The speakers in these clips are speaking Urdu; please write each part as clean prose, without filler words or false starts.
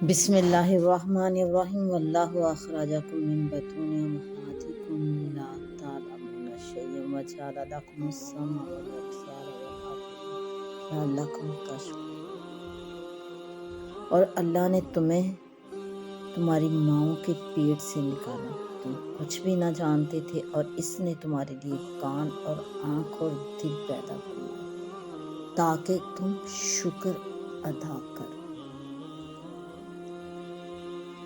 بسم اللہ الرحمن الرحیم واللہ اخرجکم من بطون امہاتکم لا تعلمون شیئا وجعل لکم السمع والابصار والافئدہ لعلکم تشکرون۔ اور اللہ نے تمہیں تمہاری ماؤں کے پیٹ سے نکالا، تم کچھ بھی نہ جانتے تھے، اور اس نے تمہارے لیے کان اور آنکھ اور دل پیدا فرمائے تاکہ تم شکر ادا کرو۔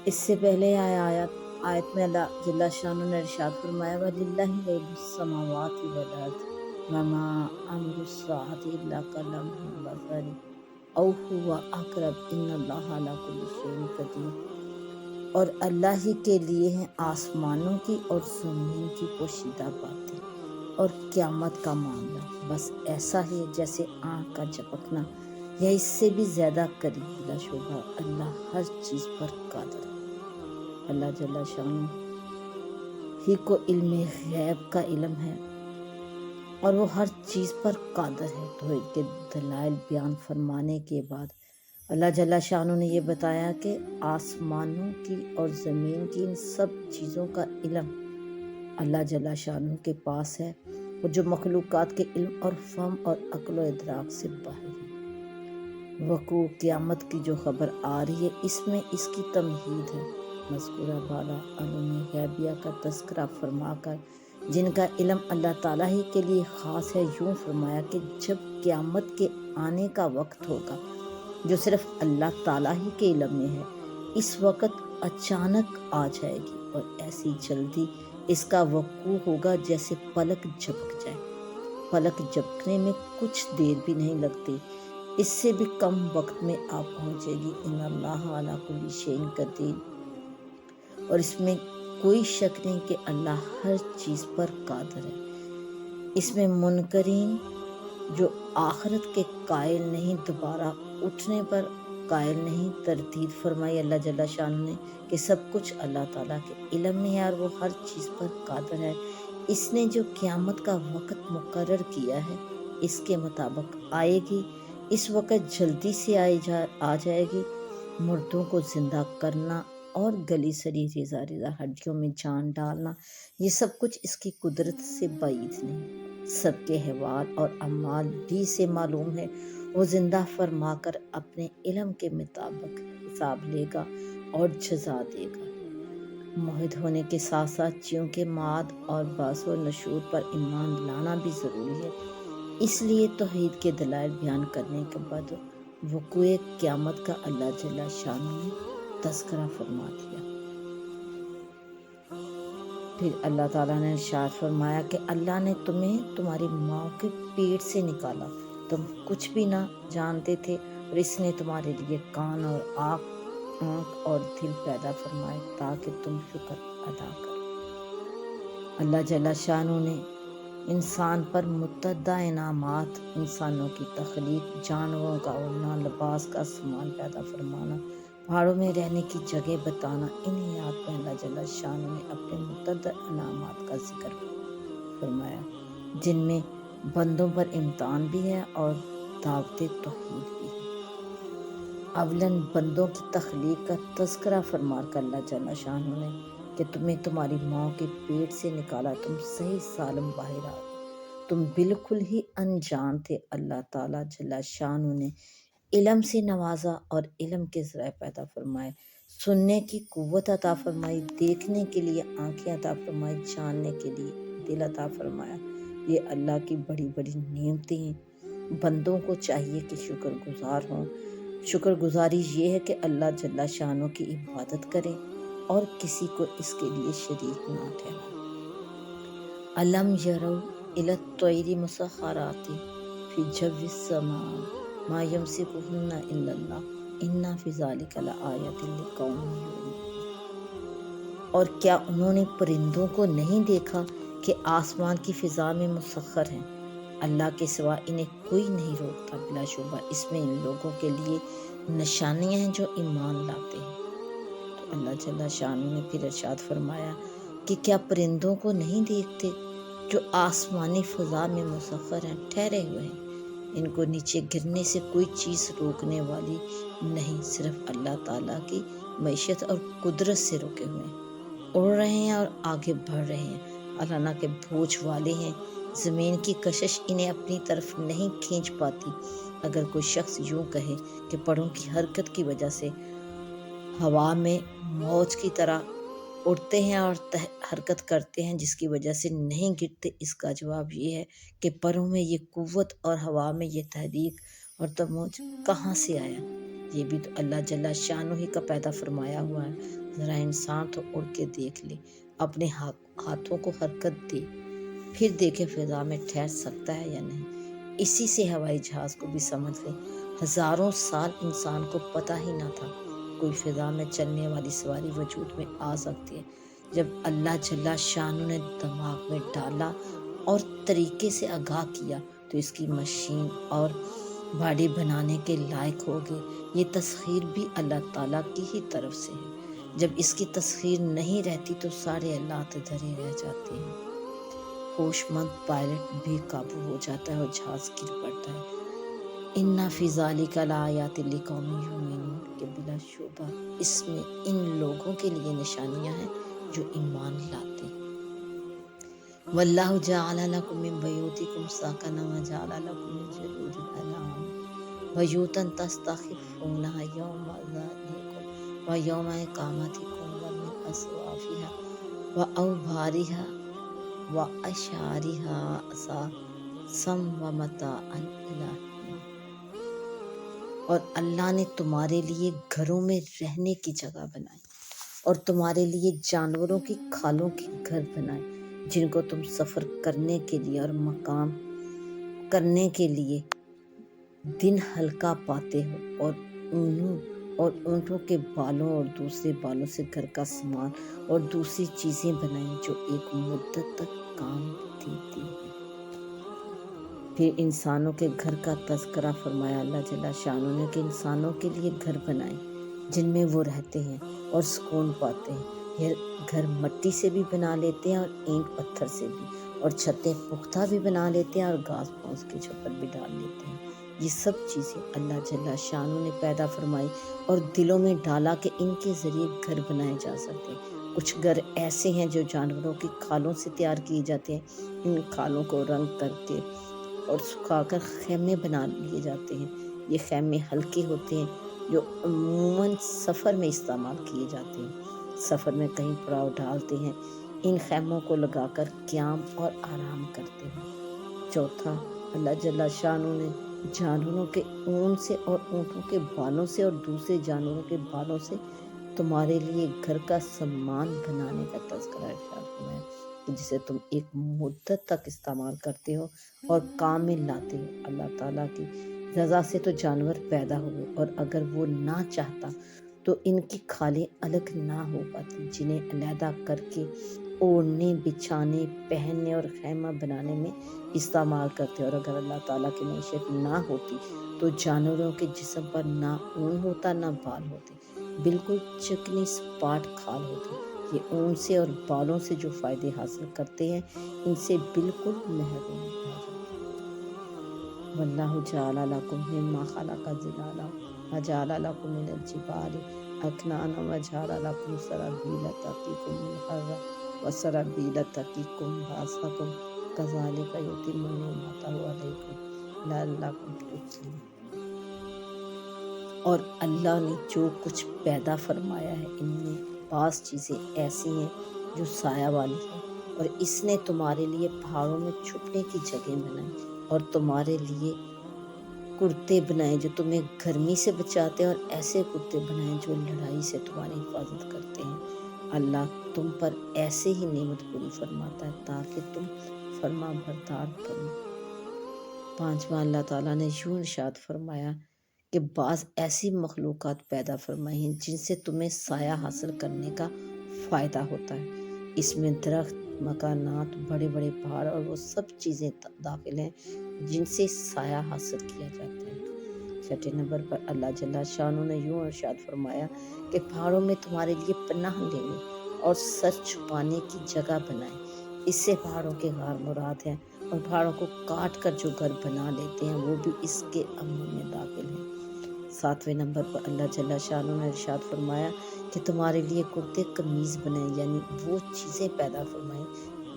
اس سے پہلے آیت میں اللہ جل شانہ نے ارشاد فرمایا وَلِلَّهِ غَيْبُ السَّمَاوَاتِ وَالْأَرْضِ وَمَا أَمْرُ السَّاعَةِ إِلَّا كَلَمْحِ الْبَصَرِ أَوْ هُوَ أَقْرَبُ إِنَّ اللَّهَ عَلَىٰ كُلِّ شَيْءٍ قَدِيرٌ۔ اور اللہ ہی کے لیے ہیں آسمانوں کی اور زمین کی پوشیدہ باتیں اور قیامت کا معاملہ، بس ایسا ہی جیسے آنکھ کا جھپکنا یا اس سے بھی زیادہ قریب۔ بلا شبہ اللہ ہر چیز پر قادر ہے۔ اللہ جل شانہ ہی کو علم غیب کا علم ہے اور وہ ہر چیز پر قادر ہے۔ توحید کے دلائل بیان فرمانے کے بعد اللہ جل شانہ نے یہ بتایا کہ آسمانوں کی اور زمین کی ان سب چیزوں کا علم اللہ جل شانہ کے پاس ہے، اور جو مخلوقات کے علم اور فہم اور عقل و ادراک سے باہر ہے۔ وقوع قیامت کی جو خبر آ رہی ہے، اس میں اس کی تمہید ہے۔ مذکورہ بالا علوم غیبیہ کا تذکرہ فرما کر جن کا علم اللہ تعالیٰ ہی کے لیے خاص ہے، یوں فرمایا کہ جب قیامت کے آنے کا وقت ہوگا جو صرف اللہ تعالیٰ ہی کے علم میں ہے، اس وقت اچانک آ جائے گی اور ایسی جلدی اس کا وقوع ہوگا جیسے پلک جھپک جائے۔ پلک جھپکنے میں کچھ دیر بھی نہیں لگتی، اس سے بھی کم وقت میں آ پہنچے گی۔ ان اللہ علی کل شیء قدیر، اور اس میں کوئی شک نہیں کہ اللہ ہر چیز پر قادر ہے۔ اس میں منکرین جو آخرت کے قائل نہیں، دوبارہ اٹھنے پر قائل نہیں، تردید فرمائی اللہ جل شانہ نے کہ سب کچھ اللہ تعالیٰ کے علم میں ہے اور وہ ہر چیز پر قادر ہے۔ اس نے جو قیامت کا وقت مقرر کیا ہے اس کے مطابق آئے گی، اس وقت جلدی سے آ جائے گی۔ مردوں کو زندہ کرنا اور گلی سڑی ریزہ ریزہ ہڈیوں میں جان ڈالنا، یہ سب کچھ اس کی قدرت سے بعید نہیں۔ سب کے احوال اور اعمال بھی سے معلوم ہے، وہ زندہ فرما کر اپنے علم کے مطابق حساب لے گا اور جزا دے گا۔ موحد ہونے کے ساتھ ساتھ چونکہ معاد اور بعث و نشور پر ایمان لانا بھی ضروری ہے، اس لیے توحید کے دلائل بیان کرنے کے بعد وقوع قیامت کا اللہ جل شانہ نے تذکرہ فرما دیا۔ پھر اللہ تعالیٰ نے ارشاد فرمایا کہ اللہ نے تمہیں تمہاری ماں کے پیٹ سے نکالا، تم کچھ بھی نہ جانتے تھے، اور اس نے تمہارے لیے کان اور آنکھ اور دل پیدا فرمائے تاکہ تم شکر ادا کرو۔ اللہ جل شانہ نے انسان پر متعدد انعامات، انسانوں کی تخلیق، جانوروں کا اڑنا، لباس کا سامان پیدا فرمانا، پہاڑوں میں رہنے کی جگہ بتانا، ان آیات میں اللہ جل شانہ نے اپنے متعدد انعامات کا ذکر فرمایا، جن میں بندوں پر امتحان بھی ہے اور دعوت توحید بھی ہے۔ اولاً بندوں کی تخلیق کا تذکرہ فرما کر اللہ جل شانہ نے کہ تمہیں تمہاری ماں کے پیٹ سے نکالا، تم صحیح سالم باہر آ گئے، تم بالکل ہی انجان تھے۔ اللہ تعالیٰ جل شانہ نے علم سے نوازا اور علم کے ذرائع پیدا فرمائے، سننے کی قوت عطا فرمائی، دیکھنے کے لیے آنکھیں عطا فرمائی، جاننے کے لیے دل عطا فرمایا۔ یہ اللہ کی بڑی بڑی نعمتیں ہیں۔ بندوں کو چاہیے کہ شکر گزار ہوں۔ شکر گزاری یہ ہے کہ اللہ جل شانہ کی عبادت کرے اور کسی کو اس کے لیے شریک نہ ٹھہرائے۔ الم یروا الی الطیر مسخرات فی جو السماء ما یمسکہن الا اللہ ان فی ذلک لآیۃ لقوم یؤمنون۔ اور کیا انہوں نے پرندوں کو نہیں دیکھا کہ آسمان کی فضا میں مسخر ہیں، اللہ کے سوا انہیں کوئی نہیں روکتا، بلا شبہ اس میں ان لوگوں کے لیے نشانیاں ہیں جو ایمان لاتے ہیں۔ تو اللہ جل شانہ نے پھر ارشاد فرمایا کہ کیا پرندوں کو نہیں دیکھتے جو آسمانی فضا میں مسخر ہیں، ٹھہرے ہوئے ہیں، ان کو نیچے گرنے سے کوئی چیز روکنے والی نہیں، صرف اللہ تعالیٰ کی معیشت اور قدرت سے رکے ہوئے ہیں، اڑ رہے ہیں اور آگے بڑھ رہے ہیں، اللہ کے بوجھ والے ہیں، زمین کی کشش انہیں اپنی طرف نہیں کھینچ پاتی۔ اگر کوئی شخص یوں کہے کہ پروں کی حرکت کی وجہ سے ہوا میں موج کی طرح اڑتے ہیں اور حرکت کرتے ہیں جس کی وجہ سے نہیں گرتے، اس کا جواب یہ ہے کہ پروں میں یہ قوت اور ہوا میں یہ تحریک اور تموج کہاں سے آیا؟ یہ بھی تو اللہ جل شانہ ہی کا پیدا فرمایا ہوا ہے۔ ذرا انسان تو اڑ کے دیکھ لے، اپنے ہاتھوں کو حرکت دے، پھر دیکھے فضا میں ٹھہر سکتا ہے یا نہیں۔ اسی سے ہوائی جہاز کو بھی سمجھ لے، ہزاروں سال انسان کو پتہ ہی نہ تھا کوئی فضا میں چلنے والی سواری وجود میں آ سکتی ہے۔ جب اللہ جل شانہ نے دماغ میں ڈالا اور طریقے سے آگاہ کیا تو اس کی مشین اور باڈی بنانے کے لائق ہو گئے۔ یہ تسخیر بھی اللہ تعالیٰ کی ہی طرف سے ہے۔ جب اس کی تسخیر نہیں رہتی تو سارے اللہ دھرے رہ جاتے ہیں، ہوش مند پائلٹ بے قابو ہو جاتا ہے اور جہاز گر پڑتا ہے۔ اِنَّ فِي ذَلِكَ لَآيَاتٍ لِقَوْمٍ يُؤْمِنُونَ کہ بلا شبہ اس میں ان لوگوں کے لیے نشانیاں ہیں جو ایمان لاتے ہیں۔ وَاللَّهُ جَعَلَ لَكُم مِّن بُيُوتِكُمْ سَكَنًا وَجَعَلَ لَكُم مِّن جُلُودِ الْأَنْعَامِ بُيُوتًا تَسْتَخِفُونَهَا يَوْمَ ظَعنِكُمْ وَيَوْمَ إِقَامَتِكُمْ وَمِنْ أَصْوَافِهَا وَأَوْبَارِهَا وَأَشْعَارِهَا أَثَاثًا وَمَتَاعًا إِلَىٰ حِينٍ۔ اور اللہ نے تمہارے لیے گھروں میں رہنے کی جگہ بنائی اور تمہارے لیے جانوروں کی کھالوں کے گھر بنائے جن کو تم سفر کرنے کے لیے اور مقام کرنے کے لیے دن ہلکا پاتے ہو، اور اونٹوں کے بالوں اور دوسرے بالوں سے گھر کا سامان اور دوسری چیزیں بنائیں جو ایک مدت تک کام دیتی ہیں۔ پھر انسانوں کے گھر کا تذکرہ فرمایا اللہ جل شانہ نے کہ انسانوں کے لیے گھر بنائے جن میں وہ رہتے ہیں اور سکون پاتے ہیں۔ یہ گھر مٹی سے بھی بنا لیتے ہیں اور اینٹ پتھر سے بھی، اور چھتیں پختہ بھی بنا لیتے ہیں اور گھاس پھوس کے چھپر بھی ڈال لیتے ہیں۔ یہ سب چیزیں اللہ جل شانہ نے پیدا فرمائی اور دلوں میں ڈالا کہ ان کے ذریعے گھر بنائے جا سکتے ہیں۔ کچھ گھر ایسے ہیں جو جانوروں کی کھالوں سے تیار کیے جاتے ہیں، ان کھالوں کو رنگ کر کے اور سکھا کر خیمے بنا لیے جاتے ہیں۔ یہ خیمے ہلکے ہوتے ہیں جو عموماً سفر میں استعمال کیے جاتے ہیں، سفر میں کہیں پڑاؤ ڈالتے ہیں، ان خیموں کو لگا کر قیام اور آرام کرتے ہیں۔ چوتھا، اللہ جل شانہ نے جانوروں کے اون سے اور اونٹوں کے بالوں سے اور دوسرے جانوروں کے بالوں سے تمہارے لیے گھر کا سامان بنانے کا تذکرہ ارشاد فرمایا جسے تم ایک مدت تک استعمال کرتے ہو اور کام میں لاتے ہو۔ اللہ تعالیٰ کی رضا سے تو جانور پیدا ہوئے، اور اگر وہ نہ چاہتا تو ان کی کھالیں الگ نہ ہو پاتی جنہیں علیحدہ کر کے اوڑھنے، بچھانے، پہننے اور خیمہ بنانے میں استعمال کرتے۔ اور اگر اللہ تعالیٰ کی معیشت نہ ہوتی تو جانوروں کے جسم پر نہ اون ہوتا نہ بال ہوتے، بالکل چکنی سپاٹ کھال ہوتی۔ یہ اون سے اور بالوں سے جو فائدے حاصل کرتے ہیں ان سے بالکل محروم رہ جاتے ہیں۔ وَاللَّهُ جَعَلَ لَكُم مِّمَّا خَلَقَ ظِلَالًا وَجَعَلَ لَكُم مِّنَ الْجِبَالِ أَكْنَانًا وَجَعَلَ لَكُمْ سَرَابِيلَ تَقِيكُمُ الْحَرَّ وَسَرَابِيلَ تَقِيكُمْ بَأْسَكُمْ كَذَٰلِكَ يُتِمُّ نِعْمَتَهُ عَلَيْكُمْ لَعَلَّكُمْ تُسْلِمُونَ۔ اور اللہ نے جو کچھ پیدا فرمایا ہے ان میں بعض چیزیں ایسی ہیں جو سایہ والی ہیں، اور اس نے تمہارے لیے پہاڑوں میں چھپنے کی جگہیں بنائی اور تمہارے لیے کرتے بنائے جو تمہیں گرمی سے بچاتے ہیں، اور ایسے کرتے بنائے جو لڑائی سے تمہاری حفاظت کرتے ہیں۔ اللہ تم پر ایسے ہی نعمت پوری فرماتا ہے تاکہ تم فرما بردار بنو۔ پانچواں، اللہ تعالیٰ نے یوں ارشاد فرمایا کہ بعض ایسی مخلوقات پیدا فرمائی ہیں جن سے تمہیں سایہ حاصل کرنے کا فائدہ ہوتا ہے۔ اس میں درخت، مکانات، بڑے بڑے پہاڑ اور وہ سب چیزیں داخل ہیں جن سے سایہ حاصل کیا جاتا ہے۔ چھٹے نمبر پر اللہ جل شانہ نے یوں ارشاد فرمایا کہ پہاڑوں میں تمہارے لیے پناہ لینے اور سر چھپانے کی جگہ بنائے۔ اس سے پہاڑوں کے غار مراد ہیں اور پہاڑوں کو کاٹ کر جو گھر بنا لیتے ہیں وہ بھی اس کے امن میں داخل ہیں۔ 7ویں نمبر پر اللہ جل شانہ نے ارشاد فرمایا کہ تمہارے لیے کرتے قمیض بنائیں، یعنی وہ چیزیں پیدا فرمائیں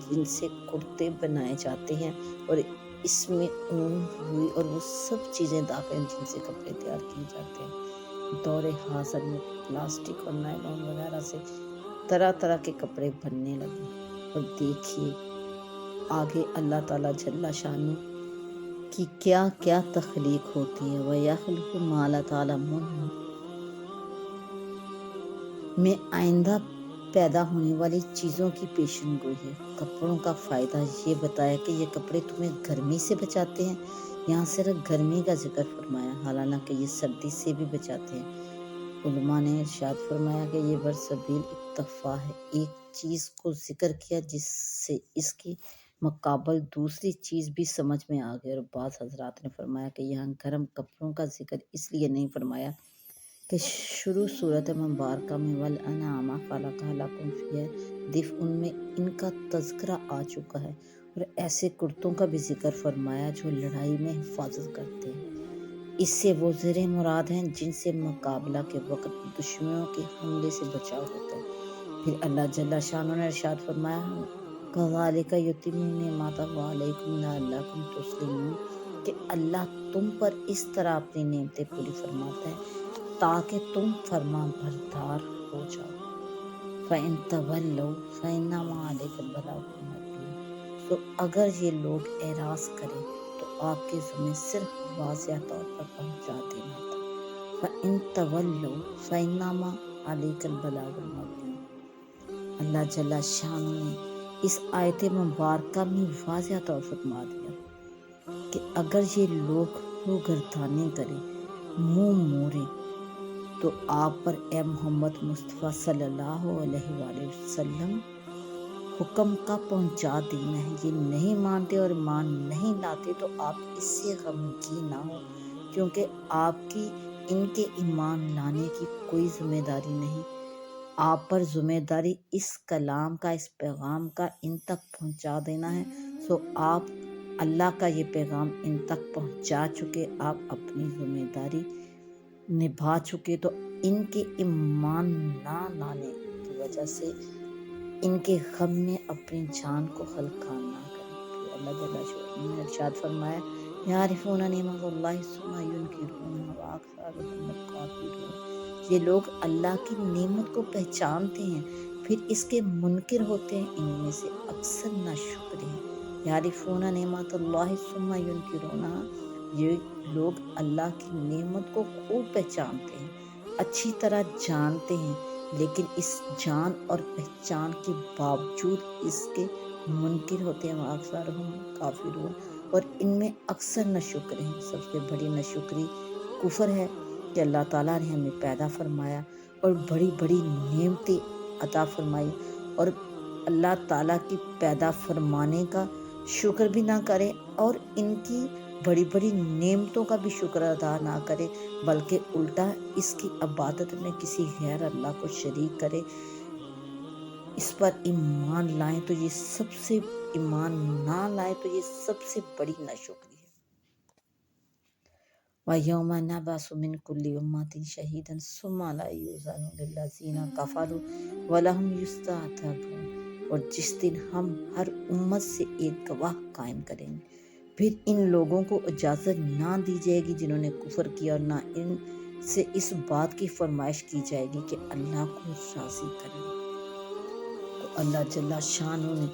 جن سے کرتے بنائے جاتے ہیں، اور اس میں اون، روئی اور وہ سب چیزیں داخل ہیں جن سے کپڑے تیار کیے جاتے ہیں۔ دور حاضر میں پلاسٹک اور نائلون وغیرہ سے طرح طرح کے کپڑے بننے لگے، اور دیکھیے آگے اللہ تعالیٰ جل شانہ کی کیا کیا تخلیق ہوتی ہے۔ وَيَخْلُقُ مَا لَا تَعْلَمُونَ میں آئندہ پیدا ہونے والی چیزوں کی پیشن گوئی ہے۔ کپڑوں کا فائدہ یہ بتایا کہ یہ کپڑے تمہیں گرمی سے بچاتے ہیں، یہاں صرف گرمی کا ذکر فرمایا، حالانکہ یہ سردی سے بھی بچاتے ہیں۔ علماء نے ارشاد فرمایا کہ یہ برسبیل اکتفا ہے، ایک چیز کو ذکر کیا جس سے اس کی مقابل دوسری چیز بھی سمجھ میں آ گئی، اور بعض حضرات نے فرمایا کہ یہاں گرم کپڑوں کا ذکر اس لیے نہیں فرمایا کہ شروع صورت مبارکہ میں والانعام خلقها لکم فیہا دفء میں ان کا تذکرہ آ چکا ہے، اور ایسے کرتوں کا بھی ذکر فرمایا جو لڑائی میں حفاظت کرتے ہیں۔ اس سے وہ زریں مراد ہیں جن سے مقابلہ کے وقت دشمنوں کے حملے سے بچاؤ ہوتا ہے۔ پھر اللہ جل شانہ نے ارشاد فرمایا کذالک یتم نعمتہ علیکم لعلکم تسلمون کہ اللہ تم پر اس طرح اپنی نعمتیں پوری فرماتا ہے تاکہ تم فرما بردار ہو جاؤ۔ فَإِن تَوَلَّوْا فَإِنَّمَا عَلَيْكَ الْبَلَاغُ الْمُبِينُ تو اگر یہ لوگ اعراض کریں تو آپ کے ذمہ صرف واضح طور پر پہنچا دینا تھا۔ فَإِن تَوَلَّوْا فَإِنَّمَا عَلَيْكَ الْبَلَاغُ الْمُبِينُ اللہ جل شانہ نے اس آیت مبارکہ میں واضح طور فرما دیا کہ اگر یہ لوگ روگردانی کریں، منہ موڑیں، تو آپ پر اے محمد مصطفیٰ صلی اللہ علیہ وآلہ وسلم حکم کا پہنچا دینا ہے۔ یہ نہیں مانتے اور مان نہیں لاتے تو آپ اس سے غمگین نہ ہو، کیونکہ آپ کی ان کے ایمان لانے کی کوئی ذمہ داری نہیں، آپ پر ذمہ داری اس کلام کا، اس پیغام کا ان تک پہنچا دینا ہے۔ سو آپ اللہ کا یہ پیغام ان تک پہنچا چکے، آپ اپنی ذمہ داری نبھا چکے، تو ان کے ایمان نہ لانے کی وجہ سے ان کے غم میں اپنی جان کو ہلکا نہ کریں۔ پھر اللہ جل شانہ نے ارشاد فرمایا یعرفون نعمت اللہ ثم ینکرونہا واکثرهم الکافرون یہ لوگ اللہ کی نعمت کو پہچانتے ہیں پھر اس کے منکر ہوتے ہیں، ان میں سے اکثر ناشکر ہیں۔ یعرفون نعمت اللہ ثم ینکرونہا یہ لوگ اللہ کی نعمت کو خوب پہچانتے ہیں، اچھی طرح جانتے ہیں، لیکن اس جان اور پہچان کے باوجود اس کے منکر ہوتے ہیں، اکثرهم کافرون اور ان میں اکثر ناشکر ہیں۔ سب سے بڑی ناشکری کفر ہے کہ اللہ تعالیٰ نے ہمیں پیدا فرمایا اور بڑی بڑی نعمتیں عطا فرمائی، اور اللہ تعالیٰ کی پیدا فرمانے کا شکر بھی نہ کرے اور ان کی بڑی بڑی نعمتوں کا بھی شکر ادا نہ کرے، بلکہ الٹا اس کی عبادت میں کسی غیر اللہ کو شریک کرے، اس پر ایمان لائیں تو یہ سب سے ایمان نہ لائیں تو یہ سب سے بڑی ناشکری ہے۔ وَيَوْمَ نَبْعَثُ مِنْ كُلِّ أُمَّةٍ شَهِيدًا ثُمَّ لَا يُؤْذَنُ لِلَّذِينَ كَفَرُوا وَلَهُمْ يُسْتَعْتَبُونَ اور جس دن ہم ہر امت سے ایک گواہ قائم کریں گے، پھر ان لوگوں کو اجازت نہ دی جائے گی جنہوں نے کفر کیا، اور نہ ان سے اس بات کی فرمائش کی جائے گی کہ اللہ کو راضی کریں۔ تو اللہ جل شانہ نے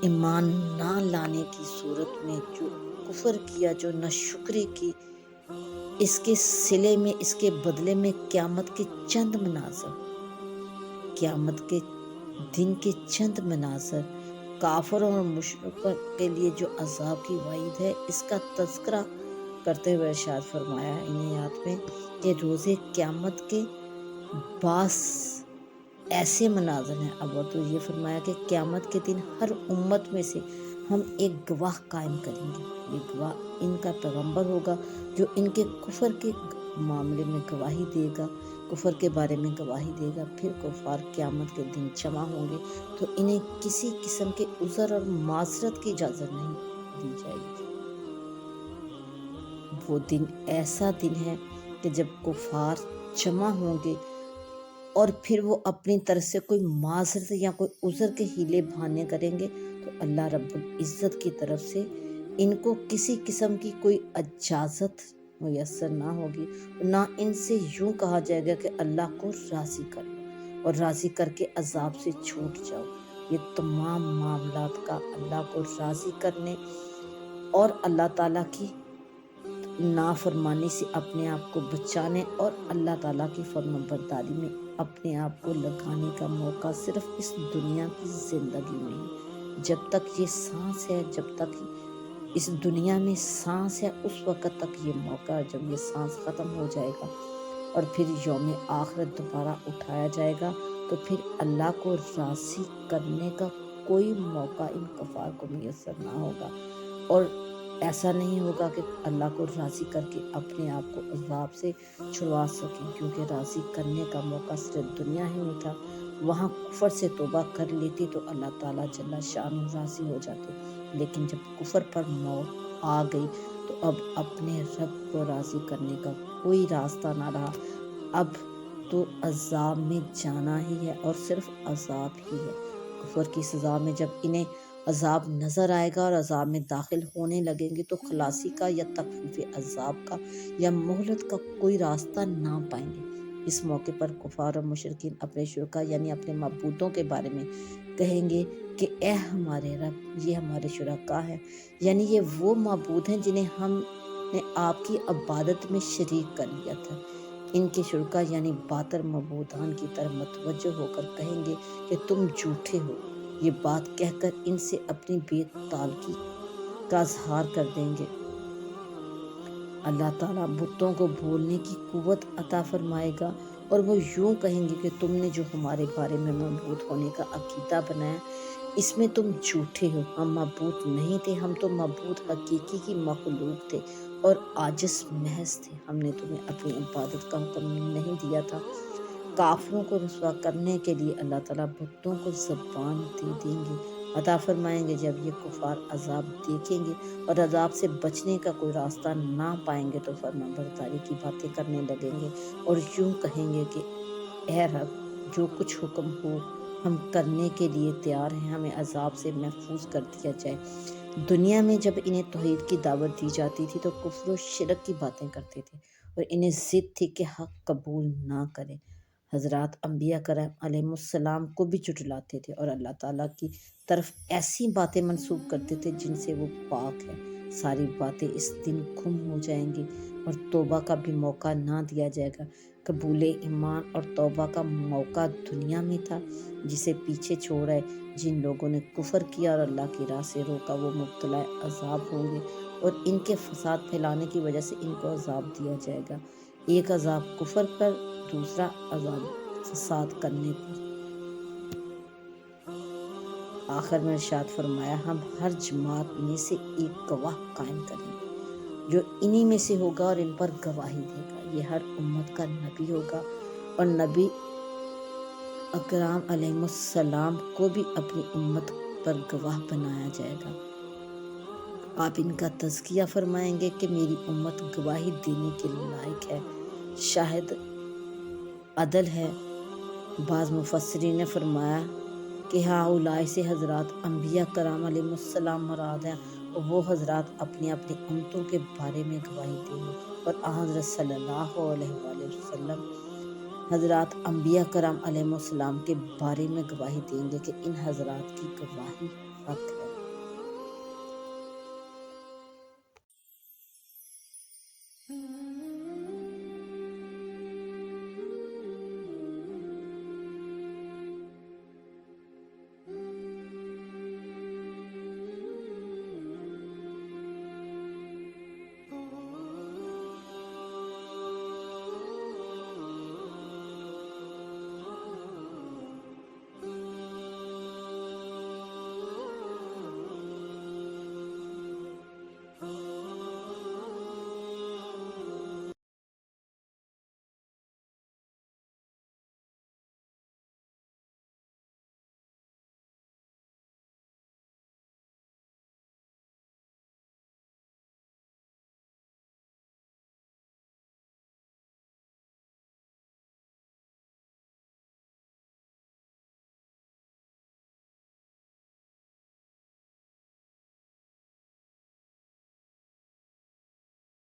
ایمان نہ لانے کی صورت میں جو کفر کیا، جو ناشکری کی، اس کے صلے میں، اس کے بدلے میں قیامت کے چند مناظر، قیامت کے دن کے چند مناظر، کافروں اور مشرکوں کے لیے جو عذاب کی وعید ہے اس کا تذکرہ کرتے ہوئے ارشاد فرمایا ہے ان آیات میں کہ روز قیامت کے بعض ایسے مناظر ہیں۔ اب تو یہ فرمایا کہ قیامت کے دن ہر امت میں سے ہم ایک گواہ قائم کریں گے، یہ گواہ ان کا پیغمبر ہوگا جو ان کے کفر کے معاملے میں گواہی دے گا کفر کے بارے میں گواہی دے گا، پھر کفار قیامت کے دن جمع ہوں گے تو انہیں کسی قسم کے عذر اور معذرت کی اجازت نہیں دی جائے گی۔ وہ دن ایسا دن ہے کہ جب کفار جمع ہوں گے اور پھر وہ اپنی طرف سے کوئی معذرت یا کوئی عذر کے حیلے بہانے کریں گے تو اللہ رب العزت کی طرف سے ان کو کسی قسم کی کوئی اجازت میسر نہ ہوگی، نہ ان سے یوں کہا جائے گا کہ اللہ کو راضی کر لو اور راضی کر کے عذاب سے چھوٹ جاؤ۔ یہ تمام معاملات کا اللہ کو راضی کرنے اور اللہ تعالیٰ کی نافرمانی سے اپنے آپ کو بچانے اور اللہ تعالیٰ کی فرما برداری میں اپنے آپ کو لگانے کا موقع صرف اس دنیا کی زندگی میں ہے۔ جب تک یہ سانس ہے، جب تک اس دنیا میں سانس ہے، اس وقت تک یہ موقع ہے۔ جب یہ سانس ختم ہو جائے گا اور پھر یوم آخرت دوبارہ اٹھایا جائے گا تو پھر اللہ کو راضی کرنے کا کوئی موقع ان کفار کو میسر نہ ہوگا، اور ایسا نہیں ہوگا کہ اللہ کو راضی کر کے اپنے آپ کو عذاب سے چھڑوا سکیں، کیونکہ راضی کرنے کا موقع صرف دنیا ہی میں تھا۔ وہاں کفر سے توبہ کر لیتی تو اللہ تعالیٰ جل شانہ راضی ہو جاتے، لیکن جب کفر پر موت آ گئی تو اب اپنے رب کو راضی کرنے کا کوئی راستہ نہ رہا۔ اب تو عذاب میں جانا ہی ہے اور صرف عذاب ہی ہے۔ کفر کی سزا میں جب انہیں عذاب نظر آئے گا اور عذاب میں داخل ہونے لگیں گے تو خلاصی کا یا تخفیف عذاب کا یا مہلت کا کوئی راستہ نہ پائیں گے۔ اس موقع پر کفار اور مشرکین اپنے شرکا یعنی اپنے معبودوں کے بارے میں کہیں گے کہ اے ہمارے رب، یہ ہمارے شرکا ہیں، یعنی یہ وہ معبود ہیں جنہیں ہم نے آپ کی عبادت میں شریک کر لیا تھا۔ ان کے شرکا یعنی باطل معبودان کی طرف متوجہ ہو کر کہیں گے کہ تم جھوٹے ہو۔ یہ بات کہہ کر ان سے اپنی بے تعلقی کا اظہار کر دیں گے۔ اللہ تعالیٰ بتوں کو بولنے کی قوت عطا فرمائے گا اور وہ یوں کہیں گے کہ تم نے جو ہمارے بارے میں معبود ہونے کا عقیدہ بنایا اس میں تم جھوٹے ہو۔ ہم معبود نہیں تھے، ہم تو معبود حقیقی کی مخلوق تھے اور عاجز محض تھے۔ ہم نے تمہیں اپنی عبادت کا حکم نہیں دیا تھا۔ کافروں کو رسوا کرنے کے لیے اللہ تعالیٰ بتوں کو زبان دے دیں گے، عطا فرمائیں گے۔ جب یہ کفار عذاب دیکھیں گے اور عذاب سے بچنے کا کوئی راستہ نہ پائیں گے تو فرما برداری کی باتیں کرنے لگیں گے اور یوں کہیں گے کہ اے رب، جو کچھ حکم ہو ہم کرنے کے لیے تیار ہیں، ہمیں عذاب سے محفوظ کر دیا جائے۔ دنیا میں جب انہیں توحید کی دعوت دی جاتی تھی تو کفر و شرک کی باتیں کرتے تھے اور انہیں ضد تھی کہ حق قبول نہ کریں۔ حضرات انبیاء کرام علیہ السلام کو بھی جھٹلاتے تھے اور اللہ تعالیٰ کی طرف ایسی باتیں منسوب کرتے تھے جن سے وہ پاک ہے۔ ساری باتیں اس دن گم ہو جائیں گی اور توبہ کا بھی موقع نہ دیا جائے گا۔ قبول ایمان اور توبہ کا موقع دنیا میں تھا جسے پیچھے چھوڑا ہے۔ جن لوگوں نے کفر کیا اور اللہ کی راہ سے روکا وہ مبتلا عذاب ہوں گے اور ان کے فساد پھیلانے کی وجہ سے ان کو عذاب دیا جائے گا۔ ایک عذاب کفر پر، دوسرا عذاب فساد کرنے پر۔ آخر میں ارشاد فرمایا، ہم ہر جماعت میں سے ایک گواہ قائم کریں گے جو انہی میں سے ہوگا اور ان پر گواہی دے گا۔ یہ ہر امت کا نبی ہوگا اور نبی اکرام علیہ السلام کو بھی اپنی امت پر گواہ بنایا جائے گا۔ آپ ان کا تزکیہ فرمائیں گے کہ میری امت گواہی دینے کے لائق ہے، شاہد عدل ہے۔ بعض مفسرین نے فرمایا کہ ہؤلاء سے حضرات انبیاء کرام علیہ السلام مراد ہیں اور وہ حضرات اپنی اپنی امتوں کے بارے میں گواہی دیں گے اور حضرت صلی اللہ علیہ وآلہ وسلم حضرات انبیاء کرام علیہ السلام کے بارے میں گواہی دیں گے کہ ان حضرات کی گواہی حق ہے۔